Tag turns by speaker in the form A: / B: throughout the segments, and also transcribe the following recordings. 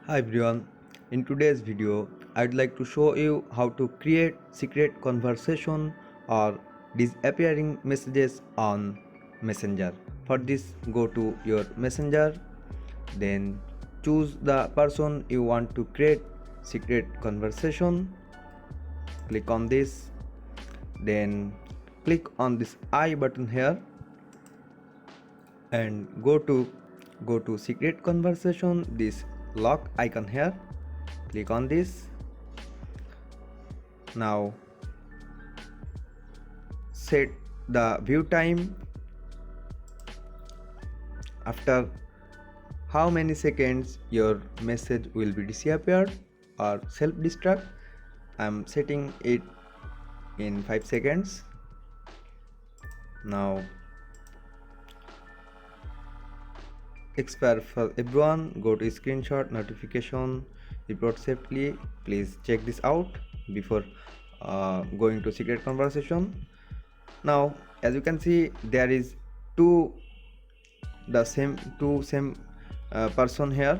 A: Hi everyone, in today's video I'd like to show you how to create secret conversation or disappearing messages on Messenger. For this, go to your Messenger, then choose the person you want to create secret conversation, click on this, then click on this I button here and go to secret conversation, this lock icon here, click on this. Now set the view time, after how many seconds your message will be disappeared or self-destruct. I'm setting it in 5 seconds. Now expire for everyone, go to screenshot notification report safely. Please check this out before going to secret conversation. Now as you can see, there is two same person here,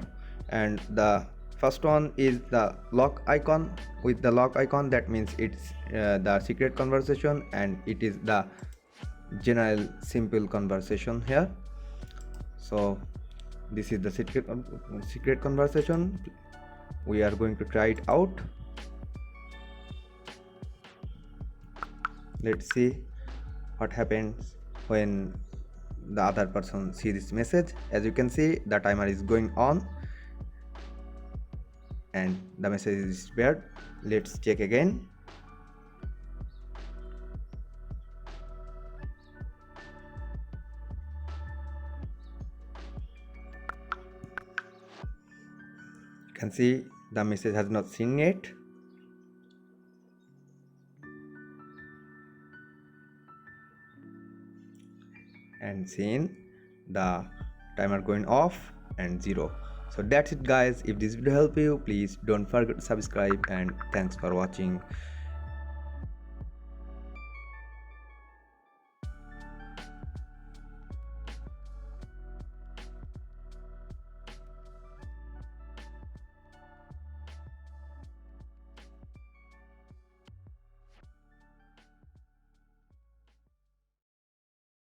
A: and the first one is the lock icon. With the lock icon, that means it's the secret conversation, and it is the general simple conversation here. So this is the secret conversation. We are going to try it out. Let's see what happens when the other person see this message. As you can see, the timer is going on and the message is disappeared. Let's check again. You can see the message has not seen yet. And seen the timer going off and 0. So that's it guys. If this video helped you, please don't forget to subscribe, and thanks for watching.